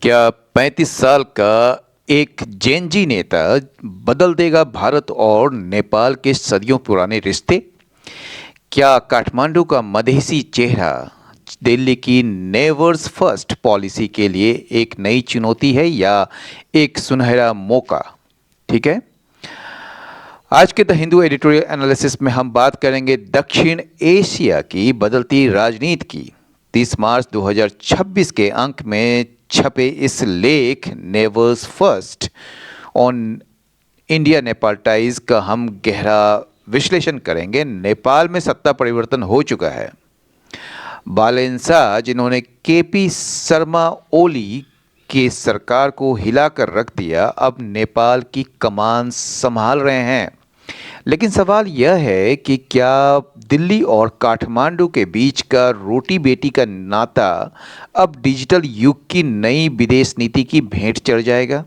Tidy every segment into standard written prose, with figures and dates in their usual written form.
क्या 35 साल का एक जेनजी नेता बदल देगा भारत और नेपाल के सदियों पुराने रिश्ते? क्या काठमांडू का मधेसी चेहरा दिल्ली की नेवर्स फर्स्ट पॉलिसी के लिए एक नई चुनौती है या एक सुनहरा मौका? ठीक है। आज के द हिंदू एडिटोरियल एनालिसिस में हम बात करेंगे दक्षिण एशिया की बदलती राजनीति की। 30 मार्च 2026 के अंक में छपे इस लेख neighbours first on India Nepal ties का हम गहरा विश्लेषण करेंगे। नेपाल में सत्ता परिवर्तन हो चुका है। बालेंसा जिन्होंने केपी शर्मा ओली की सरकार को हिलाकर रख दिया, अब नेपाल की कमान संभाल रहे हैं। लेकिन सवाल यह है कि क्या दिल्ली और काठमांडू के बीच का रोटी बेटी का नाता अब डिजिटल युग की नई विदेश नीति की भेंट चढ़ जाएगा?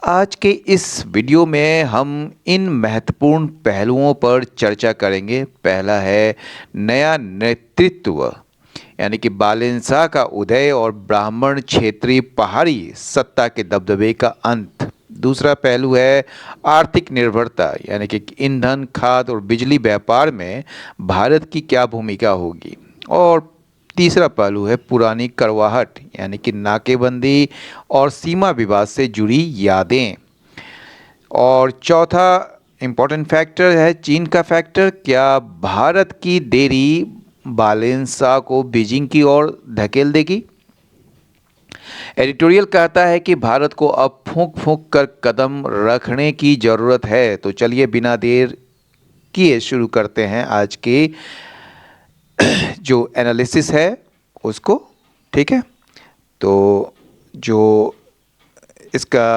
आज के इस वीडियो में हम इन महत्वपूर्ण पहलुओं पर चर्चा करेंगे। पहला है नया नेतृत्व, यानी कि बालेंसा का उदय और ब्राह्मण क्षेत्रीय पहाड़ी सत्ता के दबदबे का अंत। दूसरा पहलू है आर्थिक निर्भरता, यानी कि ईंधन, खाद और बिजली व्यापार में भारत की क्या भूमिका होगी। और तीसरा पहलू है पुरानी करवाहट, यानी कि नाकेबंदी और सीमा विवाद से जुड़ी यादें। और चौथा इम्पोर्टेंट फैक्टर है चीन का फैक्टर। क्या भारत की देरी बालेंसा को बीजिंग की ओर धकेल देगी? एडिटोरियल कहता है कि भारत को अब फूंक फूंक कर कदम रखने की ज़रूरत है। तो चलिए बिना देर किए शुरू करते हैं आज के जो एनालिसिस है उसको। ठीक है, तो जो इसका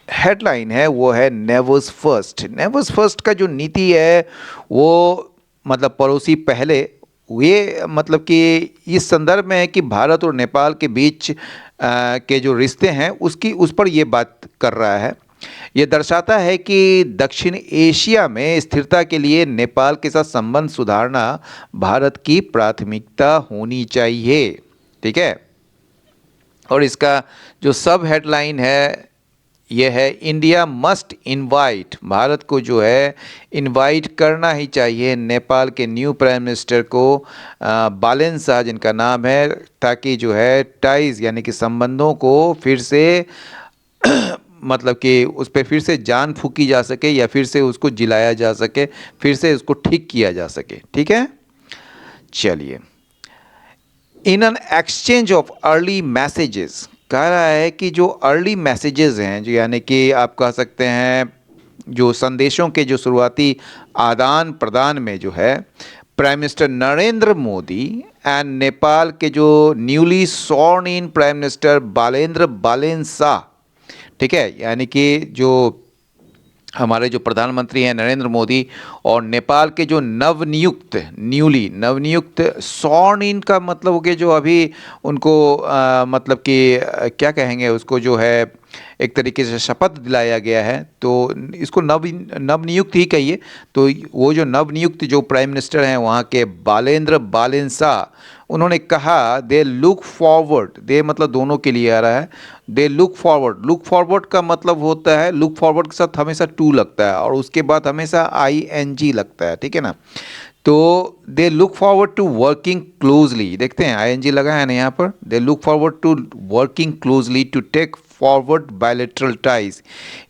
हेडलाइन है वो है नेवर्स फर्स्ट। नेवर्स फर्स्ट का जो नीति है वो मतलब पड़ोसी पहले, ये मतलब कि इस संदर्भ में है कि भारत और नेपाल के बीच के जो रिश्ते हैं उस पर ये बात कर रहा है। ये दर्शाता है कि दक्षिण एशिया में स्थिरता के लिए नेपाल के साथ संबंध सुधारना भारत की प्राथमिकता होनी चाहिए। ठीक है, और इसका जो सब हेडलाइन है यह है इंडिया मस्ट इनवाइट। भारत को जो है इनवाइट करना ही चाहिए नेपाल के न्यू प्राइम मिनिस्टर को, बालेंसा जिनका नाम है, ताकि जो है टाइज यानी कि संबंधों को फिर से मतलब कि उस पर फिर से जान फूकी जा सके या फिर से उसको जिलाया जा सके, फिर से उसको ठीक किया जा सके। ठीक है, चलिए। In an exchange of early messages, कह रहा है कि जो अर्ली मैसेजेस हैं, जो यानी कि आप कह सकते हैं जो संदेशों के जो शुरुआती आदान प्रदान में जो है prime minister Narendra Modi and Nepal के जो newly sworn in prime minister Balendra Balen Shah, ठीक है, यानी कि जो हमारे जो प्रधानमंत्री हैं नरेंद्र मोदी और नेपाल के जो नवनियुक्त सॉर्न इन का मतलब हो गया जो अभी उनको मतलब कि क्या कहेंगे उसको, जो है एक तरीके से शपथ दिलाया गया है, तो इसको नवनियुक्त ही कहिए। तो वो जो नवनियुक्त जो प्राइम मिनिस्टर हैं वहाँ के बालेंद्र बालेंसा, उन्होंने कहा दे लुक फॉरवर्ड, दे मतलब दोनों के लिए आ रहा है, दे लुक फॉरवर्ड। लुक फॉरवर्ड का मतलब होता है, लुक फॉरवर्ड के साथ हमेशा टू लगता है और उसके बाद हमेशा ING लगता है। ठीक है ना, तो they look forward to working closely, देखते हैं ING लगा है ना यहाँ पर, they look forward to working closely to take forward bilateral ties,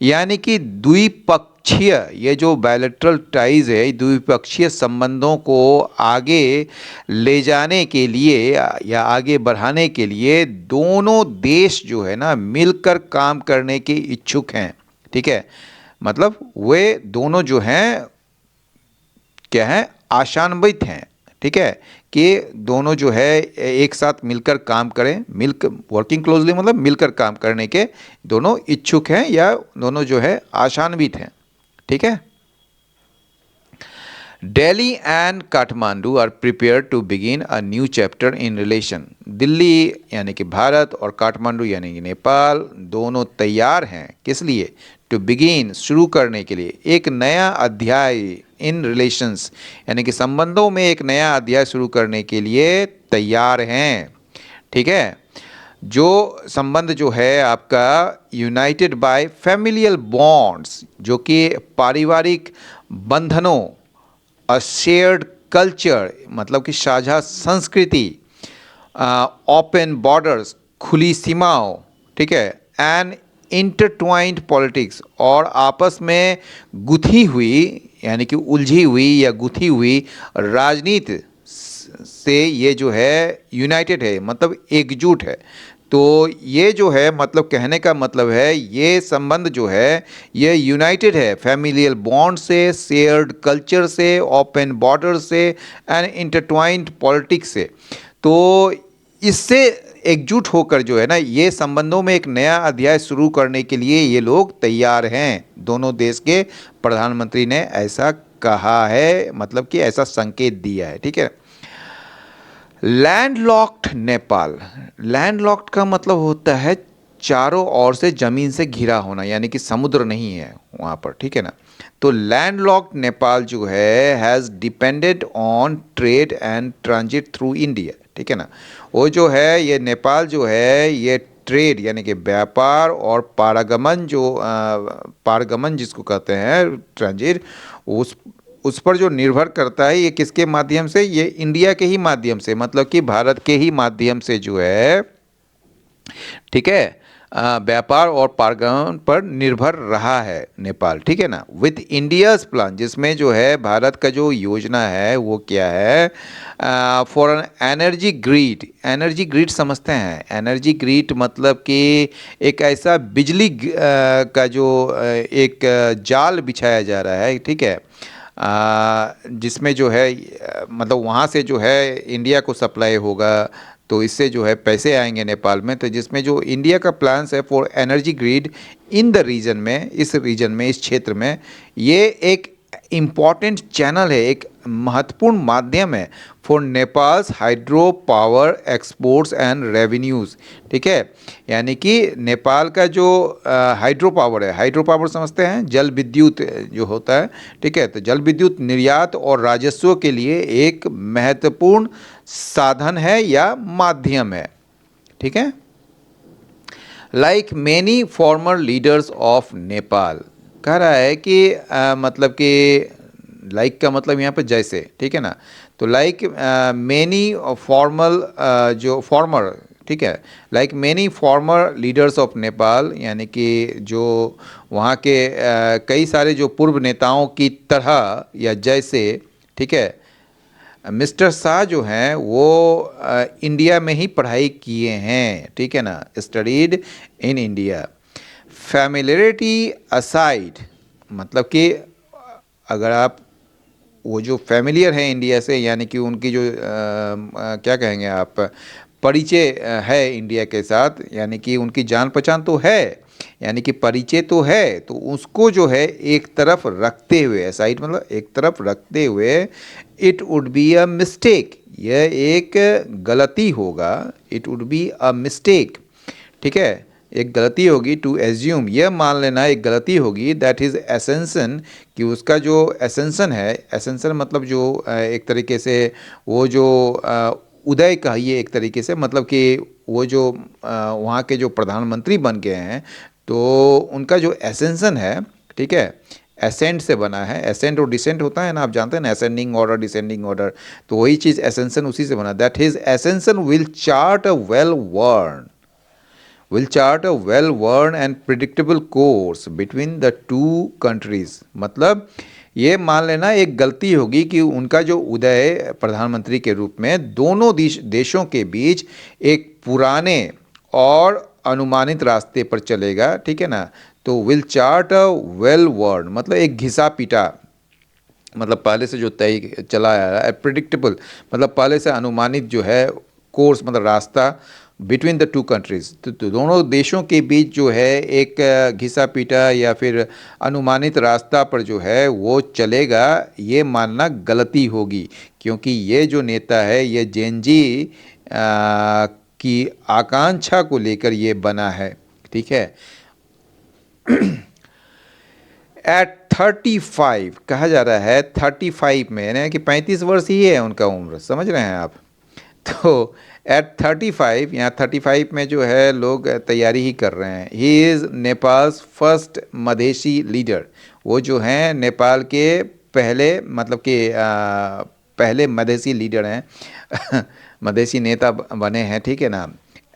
यानी कि द्विपक्षीय ये जो बायलैटरल टाइज है, द्विपक्षीय संबंधों को आगे ले जाने के लिए या आगे बढ़ाने के लिए दोनों देश जो है ना मिलकर काम करने के इच्छुक हैं। ठीक है, मतलब वे दोनों जो हैं क्या हैं, आशान्वित हैं। ठीक है, कि दोनों जो है एक साथ मिलकर काम करें, मिलकर वर्किंग क्लोजली मतलब मिलकर काम करने के दोनों इच्छुक हैं या दोनों जो है आशान्वित हैं। ठीक है, Delhi and Kathmandu are prepare to begin a new chapter in relation. Delhi यानी कि भारत और काठमांडू यानी कि नेपाल दोनों तैयार हैं, किस लिए? टू बिगिन, शुरू करने के लिए एक नया अध्याय इन रिलेशंस, यानी कि संबंधों में एक नया अध्याय शुरू करने के लिए तैयार हैं। ठीक है, जो संबंध जो है आपका यूनाइटेड बाय फैमिलियल बॉन्ड्स, जो कि पारिवारिक बंधनों, अ शेयर्ड कल्चर मतलब कि साझा संस्कृति, ओपन बॉर्डर्स खुली सीमाओं, ठीक है, एंड इंटरट्वाइंड पॉलिटिक्स और आपस में गुथी हुई यानी कि उलझी हुई या गुथी हुई राजनीति से ये जो है यूनाइटेड है, मतलब एकजुट है। तो ये जो है मतलब कहने का मतलब है ये संबंध जो है ये यूनाइटेड है फैमिलियल बॉन्ड से, शेयर्ड कल्चर से, ओपन बॉर्डर से एंड इंटरट्वाइंड पॉलिटिक्स से। तो इससे एकजुट होकर जो है ना ये संबंधों में एक नया अध्याय शुरू करने के लिए ये लोग तैयार हैं। दोनों देश के प्रधानमंत्री ने ऐसा कहा है, मतलब कि ऐसा संकेत दिया है, ठीक है। लैंडलॉक्ड नेपाल, लैंडलॉक्ड का मतलब होता है चारों ओर से जमीन से घिरा होना, यानी कि समुद्र नहीं है वहाँ पर, ठीक है ना। तो लैंडलॉक्ड नेपाल जो है has depended on trade and transit through India, ठीक है ना। वो जो है ये नेपाल जो है ये ट्रेड यानी कि व्यापार और पारगमन जो पारगमन जिसको कहते हैं ट्रांजिट, उस पर जो निर्भर करता है ये किसके माध्यम से, ये इंडिया के ही माध्यम से, मतलब कि भारत के ही माध्यम से जो है, ठीक है, व्यापार और पारगमन पर निर्भर रहा है नेपाल, ठीक है ना। विथ इंडियाज प्लान, जिसमें जो है भारत का जो योजना है वो क्या है, for an energy grid. Energy grid समझते हैं, एनर्जी ग्रिड मतलब कि एक ऐसा बिजली का जो एक जाल बिछाया जा रहा है, ठीक है, जिसमें जो है मतलब वहाँ से जो है इंडिया को सप्लाई होगा, तो इससे जो है पैसे आएंगे नेपाल में। तो जिसमें जो इंडिया का प्लान्स है for energy grid in the region में, इस रीजन में, इस क्षेत्र में, ये एक इम्पॉर्टेंट चैनल है, एक महत्वपूर्ण माध्यम है for Nepals hydro power exports and revenues, ठीक है। यानी कि नेपाल का जो हाइड्रो पावर है, हाइड्रो पावर समझते हैं, जल विद्युत जो होता है, ठीक है। तो जल विद्युत निर्यात और राजस्व के लिए एक महत्वपूर्ण साधन है या माध्यम है, ठीक है। Like many farmer leaders of Nepal, कह रहा है कि मतलब कि लाइक का मतलब यहाँ पे जैसे, ठीक है ना। तो लाइक मैनी फॉर्मल जो फॉर्मर, ठीक है, like many farmer leaders of Nepal, यानी कि जो वहाँ के कई सारे जो पूर्व नेताओं की तरह या जैसे, ठीक है, मिस्टर शाह जो हैं वो इंडिया में ही पढ़ाई किए हैं, ठीक है ना, studied in India. Familiarity aside, मतलब कि अगर आप वो जो फैमिलियर हैं इंडिया से, यानी कि उनकी जो क्या कहेंगे आप, परिचय है इंडिया के साथ, यानी कि उनकी जान पहचान तो है, यानी कि परिचय तो है, तो उसको जो है एक तरफ रखते हुए, साइड मतलब एक तरफ रखते हुए, it would be a mistake, यह एक गलती होगा, it would be a mistake, ठीक है, एक गलती होगी, टू एज्यूम, यह मान लेना एक गलती होगी, दैट इज़ एसेंसन, कि उसका जो एसेंसन है, एसेंसन मतलब जो एक तरीके से वो जो उदय कहिए एक तरीके से, मतलब कि वो जो वहाँ के जो प्रधानमंत्री बन गए हैं, तो उनका जो एसेंसन है, ठीक है, एसेंट से बना है, एसेंट और डिसेंट होता है ना, आप जानते हैं ना, असेंडिंग ऑर्डर डिसेंडिंग ऑर्डर, तो वही चीज़ एसेंसन उसी से बना, that his ascension will chart a well worn and predictable course between the two countries. मतलब ये मान लेना एक गलती होगी कि उनका जो उदय प्रधानमंत्री के रूप में दोनों देशों के बीच एक पुराने और अनुमानित रास्ते पर चलेगा, ठीक है ना। तो विल चार्ट अ वेल वर्न मतलब एक घिसा पीटा, मतलब पहले से जो तय चला आ रहा है, प्रिडिक्टेबल मतलब पहले से अनुमानित जो है कोर्स, मतलब रास्ता, बिटवीन द टू कंट्रीज़, तो दोनों देशों के बीच जो है एक घिसा पीटा या फिर अनुमानित रास्ता पर जो है वो चलेगा, ये मानना गलती होगी, क्योंकि ये जो नेता है ये जेनजी की आकांक्षा को लेकर ये बना है, ठीक है। एट 35 कहा जा रहा है, 35 में, यानी कि 35 वर्ष ही है उनका उम्र, समझ रहे हैं आप। तो एट 35, यहाँ 35 में जो है लोग तैयारी ही कर रहे हैं। He is Nepals first Madhesi leader. वो जो हैं नेपाल के पहले, मतलब कि पहले मधेसी लीडर हैं मधेसी नेता बने हैं, ठीक है ना।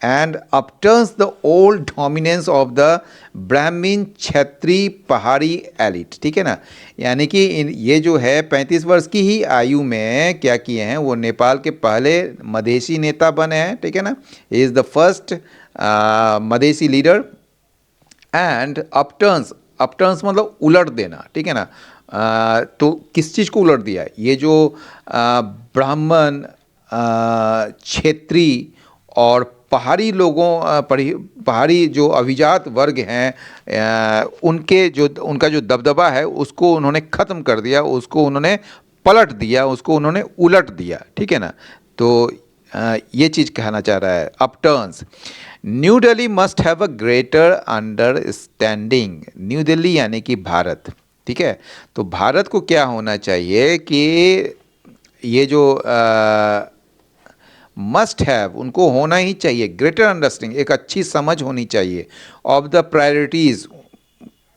And upturns the old dominance of the Brahmin Kshatriya Pahari elite, ठीक है ना। यानी कि ये जो है 35 वर्ष की ही आयु में क्या किए हैं, वो नेपाल के पहले मधेसी नेता बने हैं, ठीक है ना। He is the first Madhesi leader. And upturns, upturns मतलब उलट देना, ठीक है ना। तो किस चीज़ को उलट दिया है, ये जो ब्राह्मण, क्षेत्रीय और पहाड़ी लोगों, पहाड़ी जो अभिजात वर्ग हैं, उनके जो, उनका जो दबदबा है उसको उन्होंने ख़त्म कर दिया, उसको उन्होंने पलट दिया, उसको उन्होंने उलट दिया, ठीक है ना। तो ये चीज़ कहना चाह रहा है upturns. New Delhi must have a greater understanding. New Delhi यानी कि भारत, ठीक है। तो भारत को क्या होना चाहिए कि ये जो मस्ट हैव, उनको होना ही चाहिए ग्रेटर अंडरस्टैंडिंग, एक अच्छी समझ होनी चाहिए ऑफ द प्रायोरिटीज़,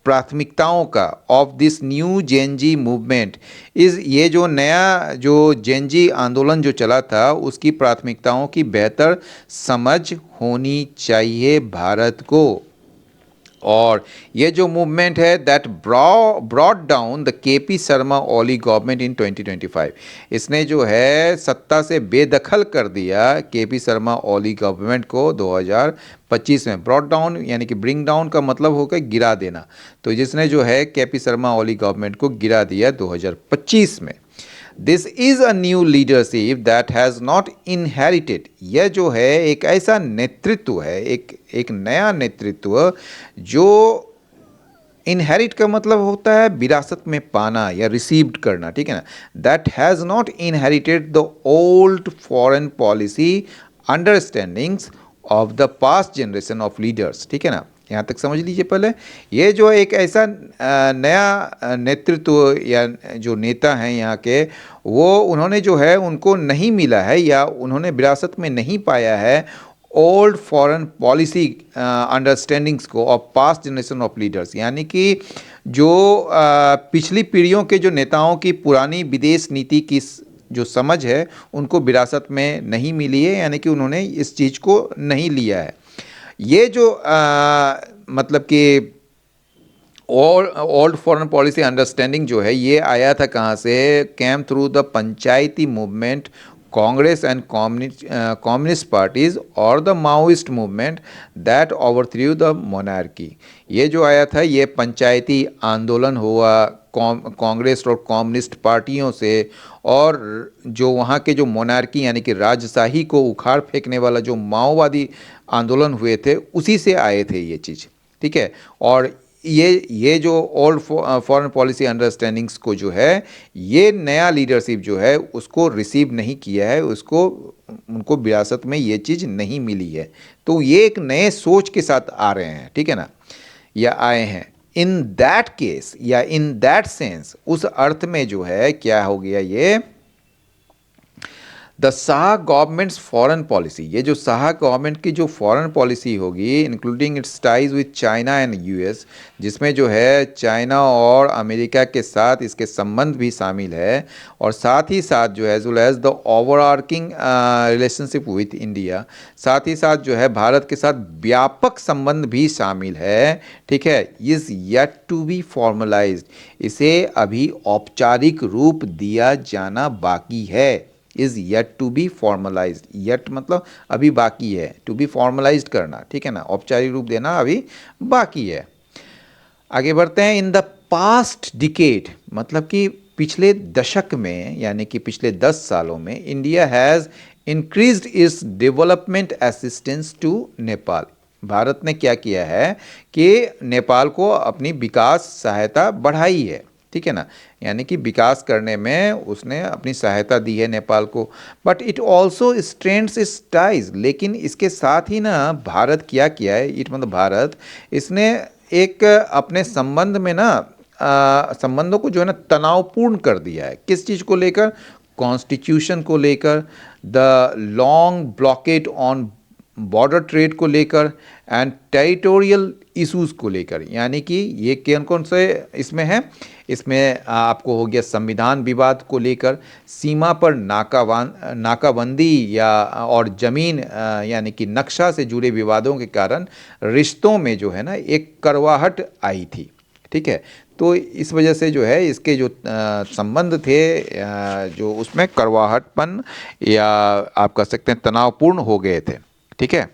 प्राथमिकताओं का, of this new Gen Z movement is, ये जो नया जो जेनजी आंदोलन जो चला था उसकी प्राथमिकताओं की बेहतर समझ होनी चाहिए भारत को। और ये जो मूवमेंट है that brought down the KP Sharma Oli government in 2025, इसने जो है सत्ता से बेदखल कर दिया केपी शर्मा ओली गवर्नमेंट को 2025 में। ब्रॉट डाउन यानी कि ब्रिंग डाउन का मतलब होकर गिरा देना, तो जिसने जो है केपी शर्मा ओली गवर्नमेंट को गिरा दिया 2025 में। This is a new leadership that has not inherited, यह जो है एक ऐसा नेतृत्व है, एक नया नेतृत्व जो, इनहेरिट का मतलब होता है विरासत में पाना या रिसीव्ड करना, ठीक है ना। That has not inherited the old foreign policy understandings of the past generation of leaders, ठीक है ना। यहाँ तक समझ लीजिए पहले। ये जो एक ऐसा नया नेतृत्व या जो नेता हैं यहाँ के, वो उन्होंने जो है उनको नहीं मिला है या उन्होंने विरासत में नहीं पाया है ओल्ड फॉरेन पॉलिसी अंडरस्टैंडिंग्स को of past generation of leaders, यानी कि जो पिछली पीढ़ियों के जो नेताओं की पुरानी विदेश नीति की जो समझ है उनको विरासत में नहीं मिली है, यानी कि उन्होंने इस चीज़ को नहीं लिया है। ये जो मतलब कि ओल्ड फॉरेन पॉलिसी अंडरस्टैंडिंग जो है ये आया था कहाँ से, came through the Panchayati movement, Congress and communist parties और the Maoist movement that overthrew the monarchy. ये जो आया था ये पंचायती आंदोलन हुआ कांग्रेस और कम्युनिस्ट पार्टियों से, और जो वहाँ के जो मोनार्की यानी कि राजशाही को उखाड़ फेंकने वाला जो माओवादी आंदोलन हुए थे उसी से आए थे ये चीज़, ठीक है। और ये जो ओल्ड फॉरेन पॉलिसी अंडरस्टैंडिंग्स को जो है ये नया लीडरशिप जो है उसको रिसीव नहीं किया है, उसको, उनको विरासत में ये चीज़ नहीं मिली है। तो ये एक नए सोच के साथ आ रहे हैं, ठीक है ना, या आए हैं। इन दैट केस या इन दैट सेंस, उस अर्थ में जो है क्या हो गया ये, the Shah governments foreign policy, ये जो शाह गवर्नमेंट की जो फॉरेन पॉलिसी होगी including it's ties with China and US, जिसमें जो है चाइना और अमेरिका के साथ इसके संबंध भी शामिल है, और साथ ही साथ जो है as well as the overarching relationship with India, साथ ही साथ जो है भारत के साथ व्यापक संबंध भी शामिल है, ठीक है। Is yet to be formalised, इसे अभी औपचारिक रूप दिया जाना बाकी है। Is yet to be formalised, yet मतलब अभी बाकी है, टू बी फॉर्मलाइज्ड करना, ठीक है ना, औपचारिक रूप देना अभी बाकी है। आगे बढ़ते हैं। इन द पास्ट डिकेड, मतलब कि पिछले दशक में यानी कि पिछले 10 सालों में India has increased its development assistance to Nepal, Bharat ने क्या किया है कि नेपाल को अपनी विकास सहायता बढ़ाई है, ठीक है ना, यानी कि विकास करने में उसने अपनी सहायता दी है नेपाल को। But it also strengths it's ties, लेकिन इसके साथ ही ना भारत क्या किया है, इट मतलब भारत, इसने एक अपने संबंध में ना संबंधों को जो है ना तनावपूर्ण कर दिया है। किस चीज़ को लेकर, कॉन्स्टिट्यूशन को लेकर, the long blockade on border trade को लेकर, एंड टेरिटोरियल इश्यूज को लेकर। यानी कि ये कौन कौन से इसमें है, इसमें आपको हो गया संविधान विवाद को लेकर, सीमा पर नाकाबंदी या और ज़मीन यानी कि नक्शा से जुड़े विवादों के कारण रिश्तों में जो है ना एक कड़वाहट आई थी। ठीक है, तो इस वजह से जो है इसके जो संबंध थे जो उसमें कड़वाहटपन या आप कह सकते हैं तनावपूर्ण हो गए थे। ठीक है,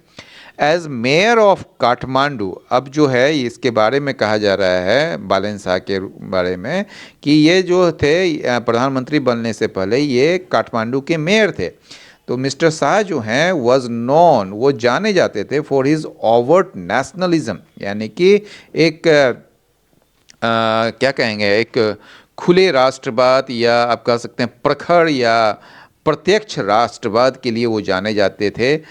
एज मेयर ऑफ काठमांडू, अब जो है इसके बारे में कहा जा रहा है बालन शाह के बारे में कि ये जो थे प्रधानमंत्री बनने से पहले ये काठमांडू के मेयर थे। तो मिस्टर शाह जो हैं वॉज नॉन, वो जाने जाते थे फॉर हिज ओवर्ट नेशनलिज्म, यानी कि एक क्या कहेंगे, एक खुले राष्ट्रवाद या आप कह सकते हैं प्रखर या प्रत्यक्ष राष्ट्रवाद के लिए वो जाने जाते थे।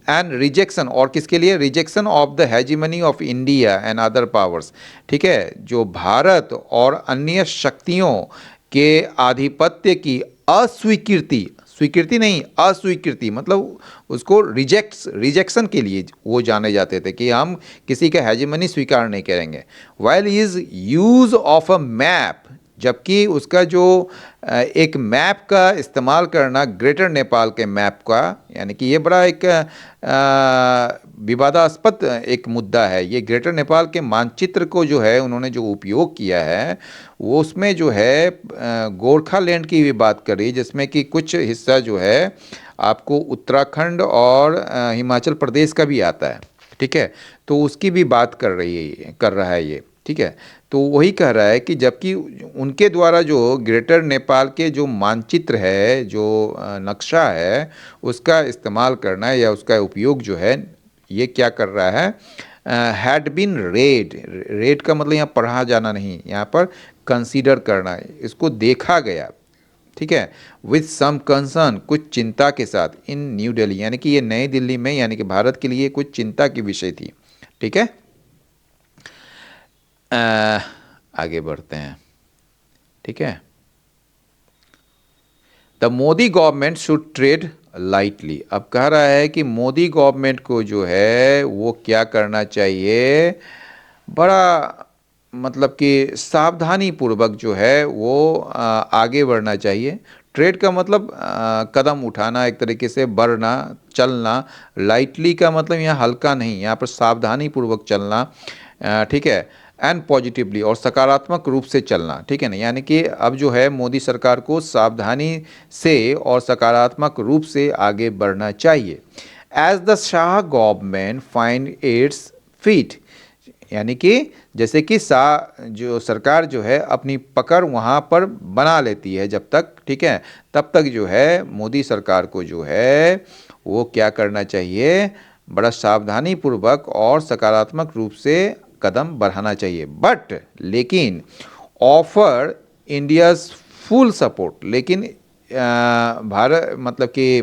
एंड रिजेक्शन, और किसके लिए, rejection of the hegemony of India and other powers. ठीक है, जो भारत और अन्य शक्तियों के आधिपत्य की अस्वीकृति, स्वीकृति नहीं अस्वीकृति, मतलब उसको रिजेक्शन के लिए वो जाने जाते थे कि हम किसी का हेजिमनी स्वीकार नहीं करेंगे। While is use of a map, जबकि उसका जो एक मैप का इस्तेमाल करना, ग्रेटर नेपाल के मैप का, यानी कि ये बड़ा एक विवादास्पद एक मुद्दा है। ये ग्रेटर नेपाल के मानचित्र को जो है उन्होंने जो उपयोग किया है वो उसमें जो है गोरखालैंड की भी बात करी, जिसमें कि कुछ हिस्सा जो है आपको उत्तराखंड और हिमाचल प्रदेश का भी आता है। ठीक है, तो उसकी भी बात कर रहा है ये। ठीक है, तो वही कह रहा है कि जबकि उनके द्वारा जो ग्रेटर नेपाल के जो मानचित्र है, जो नक्शा है, उसका इस्तेमाल करना या उसका उपयोग जो है ये क्या कर रहा है, हैड बीन रेड का मतलब यहाँ पढ़ा जाना नहीं, यहाँ पर कंसीडर करना, इसको देखा गया। ठीक है, विथ सम कंसर्न, कुछ चिंता के साथ, इन न्यू दिल्ली, यानी कि ये नई दिल्ली में, यानी कि भारत के लिए कुछ चिंता की विषय थी। ठीक है, आगे बढ़ते हैं। ठीक है, the Modi government should trade lightly, अब कह रहा है कि मोदी गवर्नमेंट को जो है वो क्या करना चाहिए, बड़ा मतलब कि सावधानी पूर्वक जो है वो आगे बढ़ना चाहिए। ट्रेड का मतलब कदम उठाना, एक तरीके से बढ़ना, चलना। लाइटली का मतलब यहाँ हल्का नहीं, यहाँ पर सावधानी पूर्वक चलना। ठीक है, एंड पॉजिटिवली, और सकारात्मक रूप से चलना। ठीक है ना, यानी कि अब जो है मोदी सरकार को सावधानी से और सकारात्मक रूप से आगे बढ़ना चाहिए। As the Shah government find its feet, यानी कि जैसे कि जो सरकार जो है अपनी पकड़ वहाँ पर बना लेती है जब तक, ठीक है, तब तक जो है मोदी सरकार को जो है वो क्या करना चाहिए, बड़ा सावधानी पूर्वक और सकारात्मक रूप से कदम बढ़ाना चाहिए। बट लेकिन ऑफर इंडियाज फुल सपोर्ट, लेकिन भारत मतलब कि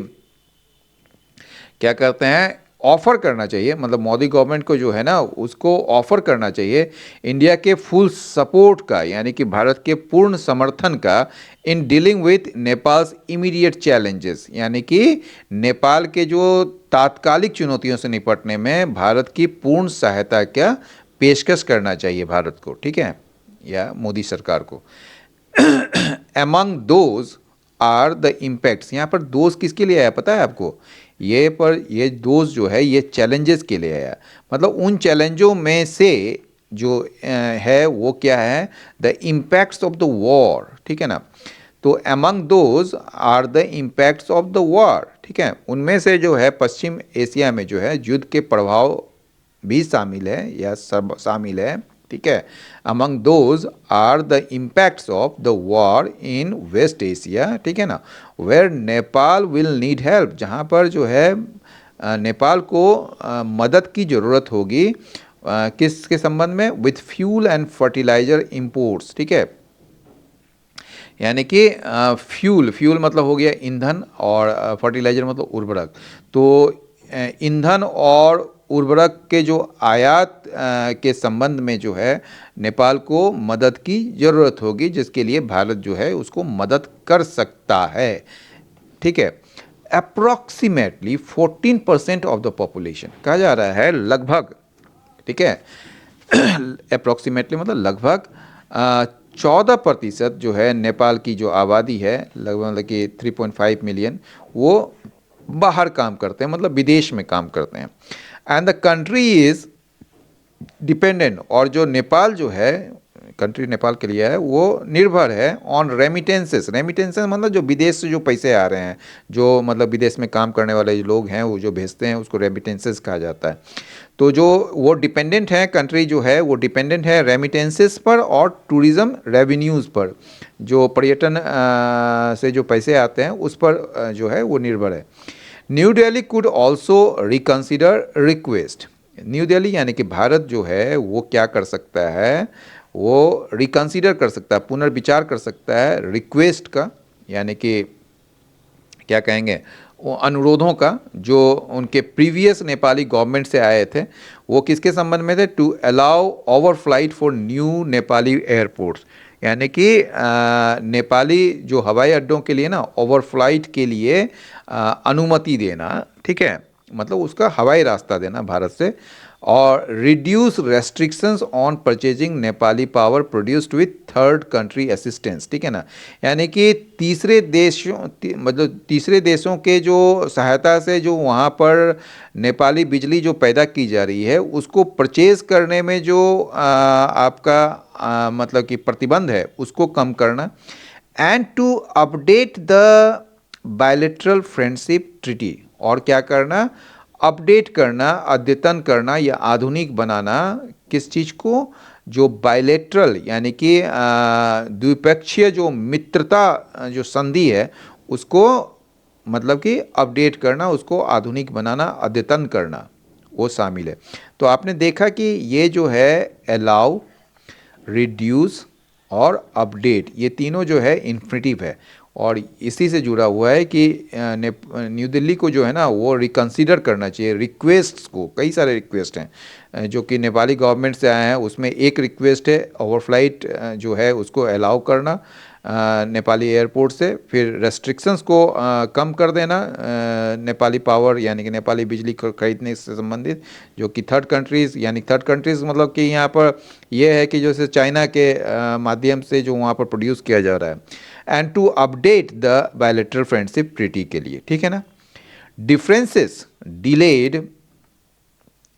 क्या करते हैं, ऑफर करना चाहिए, मतलब मोदी गवर्नमेंट को जो है ना उसको ऑफर करना चाहिए इंडिया के फुल सपोर्ट का, यानी कि भारत के पूर्ण समर्थन का, in dealing with Nepals immediate challenges, यानी कि नेपाल के जो तात्कालिक चुनौतियों से निपटने में भारत की पूर्ण सहायता का पेशकश करना चाहिए भारत को। ठीक है, या मोदी सरकार को। Among those are the impacts, यहाँ पर दोज किसके लिए आया पता है आपको, ये दोज जो है ये चैलेंजेस के लिए आया, मतलब उन चैलेंजों में से जो है वो क्या है, the impacts of the war. ठीक है ना, तो among those are the impacts of the war. ठीक है, उनमें से जो है पश्चिम एशिया में जो है युद्ध के प्रभाव भी शामिल है या सब शामिल है। ठीक है, among those are the impacts of the war in West Asia. ठीक है ना, where Nepal will need help, जहाँ पर जो है नेपाल को मदद की ज़रूरत होगी, किसके संबंध में, with fuel and fertiliser imports. ठीक है, यानी कि फ्यूल मतलब हो गया ईंधन, और फर्टिलाइजर मतलब उर्वरक। तो ईंधन और उर्वरक के जो आयात के संबंध में जो है नेपाल को मदद की ज़रूरत होगी, जिसके लिए भारत जो है उसको मदद कर सकता है। ठीक है, अप्रॉक्सीमेटली 14% ऑफ द पॉपुलेशन, कहा जा रहा है लगभग, ठीक है, अप्रॉक्सीमेटली मतलब लगभग 14% जो है नेपाल की जो आबादी है, लगभग मतलब कि 3.5 मिलियन, वो बाहर काम करते हैं, मतलब विदेश में काम करते हैं। And the country is dependent, और जो नेपाल जो है, कंट्री नेपाल के लिए है, वो निर्भर है ऑन रेमिटेंसेस। रेमिटेंसेस मतलब जो विदेश से जो पैसे आ रहे हैं, जो मतलब विदेश में काम करने वाले जो लोग हैं वो जो भेजते हैं, उसको रेमिटेंसेस कहा जाता है। तो जो वो डिपेंडेंट है, कंट्री जो है वो डिपेंडेंट है रेमिटेंसेस पर और टूरिज़्म रेवेन्यूज़ पर, जो पर्यटन से जो पैसे आते हैं उस पर जो है वो निर्भर है। New Delhi could also reconsider request. New Delhi यानी कि भारत जो है वो क्या कर सकता है, वो रिकन्सिडर कर सकता है, पुनर्विचार कर सकता है रिक्वेस्ट का, यानी कि क्या कहेंगे, वो अनुरोधों का जो उनके प्रीवियस नेपाली गवर्नमेंट से आए थे। वो किसके संबंध में थे? To allow overflight for new Nepali airports, यानी कि नेपाली जो हवाई अड्डों के लिए ना ओवर फ्लाइट के लिए अनुमति देना, ठीक है, मतलब उसका हवाई रास्ता देना भारत से, और reduce restrictions on purchasing Nepali power produced with third country assistance, ठीक है ना, यानी कि तीसरे देशों मतलब तीसरे देशों के जो सहायता से जो वहाँ पर नेपाली बिजली जो पैदा की जा रही है उसको परचेज करने में जो आपका मतलब कि प्रतिबंध है उसको कम करना, and to update the bilateral friendship treaty, और क्या करना, अपडेट करना, अद्यतन करना या आधुनिक बनाना, किस चीज़ को, जो बायलैटरल यानी कि द्विपक्षीय जो मित्रता जो संधि है उसको मतलब कि अपडेट करना, उसको आधुनिक बनाना, अद्यतन करना, वो शामिल है। तो आपने देखा कि ये जो है अलाउ, रिड्यूस और अपडेट, ये तीनों जो है इन्फिनिटिव है, और इसी से जुड़ा हुआ है कि न्यू दिल्ली को जो है ना वो रिकन्सिडर करना चाहिए रिक्वेस्ट्स को। कई सारे रिक्वेस्ट हैं जो कि नेपाली गवर्नमेंट से आए हैं, उसमें एक रिक्वेस्ट है ओवरफ्लाइट जो है उसको अलाउ करना नेपाली एयरपोर्ट से, फिर रेस्ट्रिक्शंस को कम कर देना नेपाली पावर यानी कि नेपाली बिजली खरीदने से संबंधित, जो कि थर्ड कंट्रीज़, यानी थर्ड कंट्रीज़ मतलब कि यहाँ पर ये है कि जैसे चाइना के माध्यम से जो वहाँ पर प्रोड्यूस किया जा रहा है, and to update the bilateral friendship treaty के लिए, ठीक है ना। Differences delayed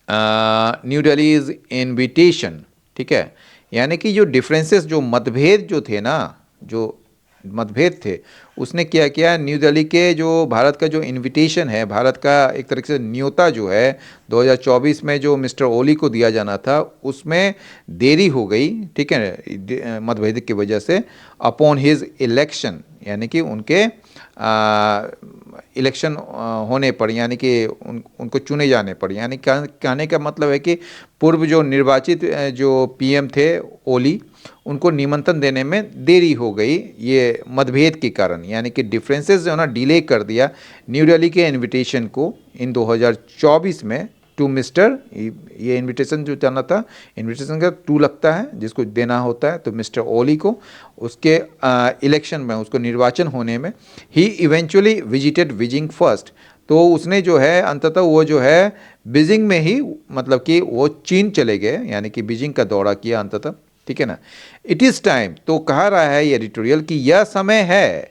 New Delhi is invitation, ठीक है, यानी कि जो डिफरेंसेस जो मतभेद जो थे ना, जो मतभेद थे, उसने क्या किया, न्यू दिल्ली के जो भारत का जो इनविटेशन है, भारत का एक तरीके से न्योता जो है 2024 में जो मिस्टर ओली को दिया जाना था, उसमें देरी हो गई, ठीक है, मतभेद की वजह से, अपॉन हिज इलेक्शन, यानी कि उनके इलेक्शन होने पर, यानी कि उनको चुने जाने पर, यानी कहने का मतलब है कि पूर्व जो निर्वाचित जो पीएम थे ओली, उनको निमंत्रण देने में देरी हो गई ये मतभेद के कारण, यानी कि डिफरेंसेस जो है ना डिले कर दिया न्यू दिल्ली के इनविटेशन को इन 2024 में टू मिस्टर, ये इनविटेशन जो जाना था, इनविटेशन का टू लगता है जिसको देना होता है, तो मिस्टर ओली को उसके इलेक्शन में, उसको निर्वाचन होने में, ही इवेंचुअली विजिटेड बीजिंग फर्स्ट, तो उसने जो है अंततः वो जो है बीजिंग में ही मतलब कि वो चीन चले गए, यानी कि बीजिंग का दौरा किया अंततः, ठीक है ना। इट इज़ टाइम, तो कहा रहा है ये एडिटोरियल कि यह समय है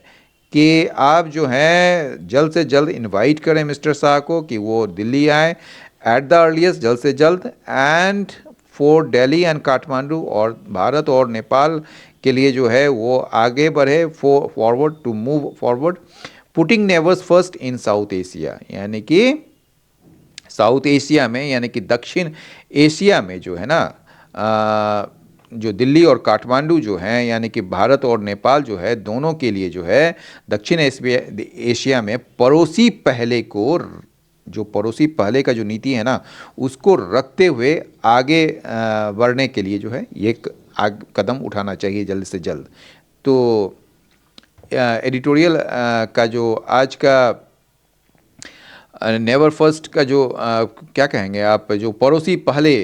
कि आप जो है जल्द से जल्द इनवाइट करें मिस्टर शाह को कि वो दिल्ली आए एट द अर्लीस्ट, जल्द से जल्द, and for Delhi and Kathmandu, और भारत और नेपाल के लिए जो है वो आगे बढ़े, forward to move forward, putting neighbours first in South Asia, यानी कि साउथ एशिया में, यानी कि दक्षिण एशिया में जो है ना जो दिल्ली और काठमांडू जो हैं, यानी कि भारत और नेपाल जो है, दोनों के लिए जो है दक्षिण एशिया में पड़ोसी पहले को, जो पड़ोसी पहले का जो नीति है ना उसको रखते हुए आगे बढ़ने के लिए जो है ये कदम उठाना चाहिए जल्द से जल्द। तो एडिटोरियल का जो आज का नेवर फर्स्ट का जो क्या कहेंगे आप, जो पड़ोसी पहले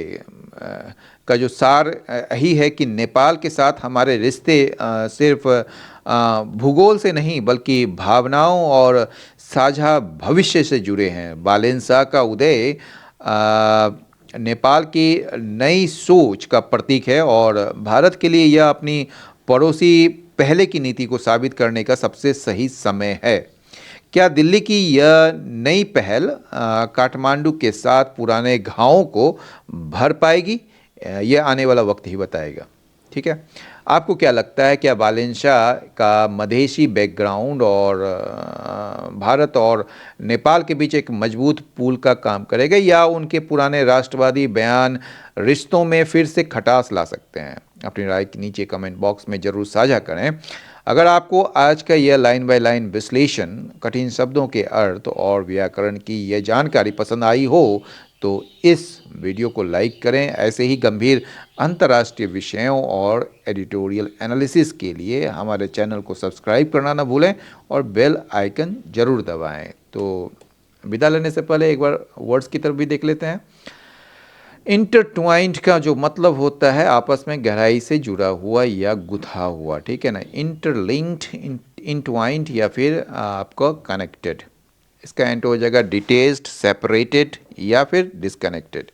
का जो सार ही है कि नेपाल के साथ हमारे रिश्ते सिर्फ भूगोल से नहीं बल्कि भावनाओं और साझा भविष्य से जुड़े हैं। बालेंसा का उदय नेपाल की नई सोच का प्रतीक है और भारत के लिए यह अपनी पड़ोसी पहले की नीति को साबित करने का सबसे सही समय है। क्या दिल्ली की यह नई पहल काठमांडू के साथ पुराने घावों को भर पाएगी? यह आने वाला वक्त ही बताएगा। ठीक है, आपको क्या लगता है, क्या वालेंसा का मधेसी बैकग्राउंड और भारत और नेपाल के बीच एक मजबूत पुल का काम करेगा, या उनके पुराने राष्ट्रवादी बयान रिश्तों में फिर से खटास ला सकते हैं? अपनी राय के नीचे कमेंट बॉक्स में जरूर साझा करें। अगर आपको आज का यह लाइन बाय लाइन विश्लेषण, कठिन शब्दों के अर्थ और व्याकरण की यह जानकारी पसंद आई हो तो इस वीडियो को लाइक करें। ऐसे ही गंभीर अंतर्राष्ट्रीय विषयों और एडिटोरियल एनालिसिस के लिए हमारे चैनल को सब्सक्राइब करना ना भूलें और बेल आइकन जरूर दबाएं। तो विदा लेने से पहले एक बार वर्ड्स की तरफ भी देख लेते हैं। इंटरट्वाइंड का जो मतलब होता है आपस में गहराई से जुड़ा हुआ या गुथा हुआ, ठीक है ना। इंटरलिंक्ड, इंटवाइंड या फिर आपको कनेक्टेड। इसका एंड हो जाएगा डिटेच्ड, सेपरेटेड या फिर डिस्कनेक्टेड।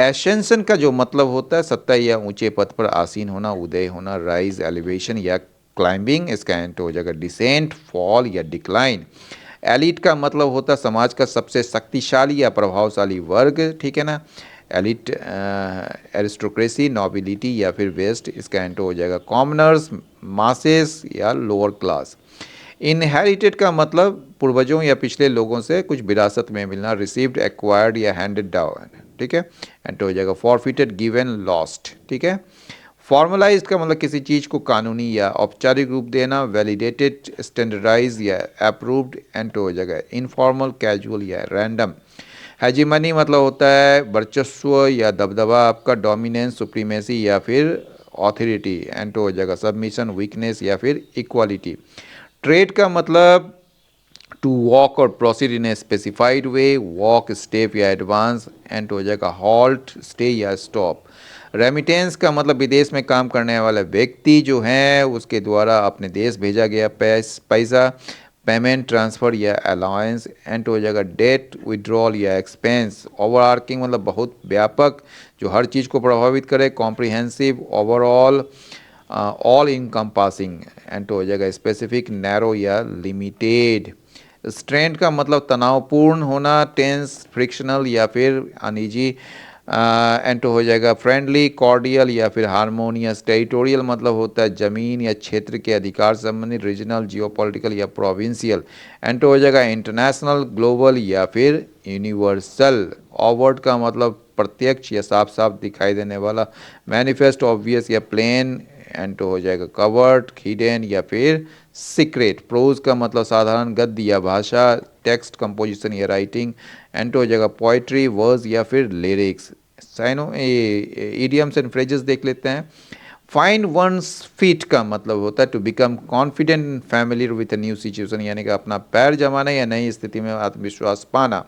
एसेंशन का जो मतलब होता है सत्ता या ऊंचे पद पर आसीन होना, उदय होना, राइज, एलिवेशन या क्लाइंबिंग। इसका एंड हो जाएगा डिसेंट, फॉल या डिक्लाइन। एलिट का मतलब होता है समाज का सबसे शक्तिशाली या प्रभावशाली वर्ग, ठीक है ना। एलिट, एरिस्टोक्रेसी, नोबिलिटी या फिर वेस्ट। इसका एंड हो जाएगा कॉमनर्स, मासेस या लोअर क्लास। इनहेरिटेड का मतलब पूर्वजों या पिछले लोगों से कुछ विरासत में मिलना, रिसीव्ड, एक्वायर्ड या हैंडेड डाउन, ठीक है। एंड हो जाएगा फॉरफिटेड, गिवन, लॉस्ट, ठीक है। फॉर्मलाइज्ड का मतलब किसी चीज़ को कानूनी या औपचारिक रूप देना, वैलिडेटेड, स्टैंडर्डाइज या अप्रूव्ड। एंड हो जाएगा इनफॉर्मल, कैजुअल या रैंडम। हेजिमनी मतलब होता है वर्चस्व या दबदबा आपका, डोमिनेंस, सुप्रीमेसी या फिर ऑथोरिटी। एंड हो जाएगा सबमिशन, वीकनेस या फिर इक्वालिटी। ट्रेड का मतलब टू वॉक और proceed in a specified way, walk, step या एडवांस। एंड हो जाएगा हॉल्ट, स्टे या स्टॉप। रेमिटेंस का मतलब विदेश में काम करने वाला व्यक्ति जो है उसके द्वारा अपने देश भेजा गया पैसा, पेमेंट, ट्रांसफ़र या अलाउंस। एंड हो जाएगा डेट, विड्रॉल या एक्सपेंस। ओवरआर्किंग मतलब बहुत व्यापक, जो हर चीज़ को प्रभावित करे, comprehensive, overall, all encompassing. And हो जाएगा स्पेसिफिक, नैरो या लिमिटेड। स्ट्रेंथ का मतलब तनावपूर्ण होना, टेंस, फ्रिक्शनल या फिर अनईजी। एंड हो जाएगा फ्रेंडली, कॉर्डियल या फिर हारमोनियस। टेरिटोरियल मतलब होता है जमीन या क्षेत्र के अधिकार संबंधित, रीजनल, जियोपॉलिटिकल या प्रोविंशियल। एंड हो जाएगा इंटरनेशनल, ग्लोबल या फिर यूनिवर्सल। ओवर्ट का मतलब प्रत्यक्ष या साफ साफ दिखाई देने वाला, मैनिफेस्ट, ऑब्वियस या प्लेन। एंड हो जाएगा कवर्ड, हिडन या फिर सीक्रेट। प्रोज का मतलब साधारण गद्य या भाषा, टेक्स्ट, कंपोजिशन या राइटिंग। एंड हो जाएगा पोइट्री, वर्स या फिर लिरिक्स। साइनो इडियम्स एंड फ्रेजेस देख लेते हैं। फाइंड वंस फीट का मतलब होता है to become confident and familiar with a new situation, यानी कि अपना पैर जमाना या नई स्थिति में आत्मविश्वास पाना।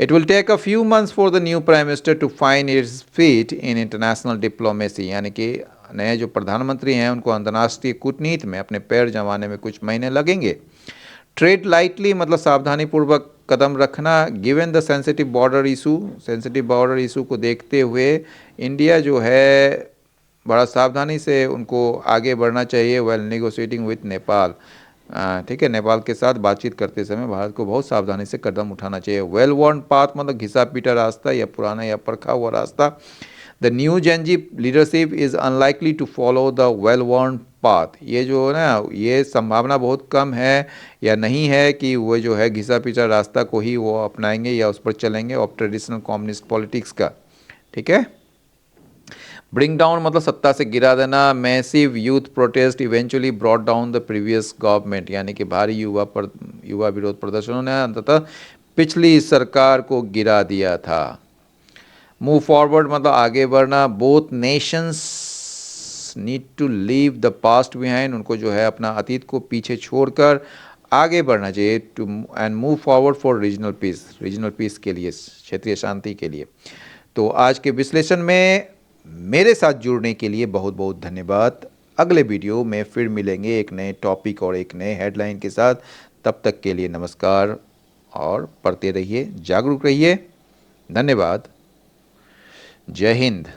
It will take a few months for the new prime minister to find his feet in international diplomacy, यानी कि नए जो प्रधानमंत्री हैं उनको अंतर्राष्ट्रीय कूटनीति में अपने पैर जमाने में कुछ महीने लगेंगे। ट्रेड लाइटली मतलब सावधानी पूर्वक कदम रखना। Given the sensitive border issue, sensitive border issue को देखते हुए इंडिया जो है बड़ा सावधानी से उनको आगे बढ़ना चाहिए। वेल नेगोशिएटिंग विथ नेपाल, ठीक है, नेपाल के साथ बातचीत करते समय भारत को बहुत सावधानी से कदम उठाना चाहिए। वेल वर्न पाथ मतलब घिसा पीटा रास्ता या पुराना या परखा हुआ रास्ता। The new Gen Z leadership is unlikely to follow the well worn path, ये जो है ना ये संभावना बहुत कम है या नहीं है कि वो जो है घिसा पीटा रास्ता को ही वो अपनाएंगे या उस पर चलेंगे ऑफ ट्रेडिशनल कम्युनिस्ट पॉलिटिक्स का, ठीक है। ब्रिंग डाउन मतलब सत्ता से गिरा देना। Massive youth protest eventually brought down the previous government, यानी कि भारी युवा विरोध प्रदर्शनों ने अंततः पिछली सरकार को गिरा दिया था। मूव फॉरवर्ड मतलब आगे बढ़ना। Both nations need to leave the past behind, उनको जो है अपना अतीत को पीछे छोड़कर आगे बढ़ना चाहिए to and move forward for regional peace के लिए, क्षेत्रीय शांति के लिए। तो आज के विश्लेषण में मेरे साथ जुड़ने के लिए बहुत बहुत धन्यवाद। अगले वीडियो में फिर मिलेंगे एक नए टॉपिक और एक नए हेडलाइन के साथ। तब तक के लिए नमस्कार और पढ़ते रहिए, जागरूक रहिए। धन्यवाद। जय हिंद।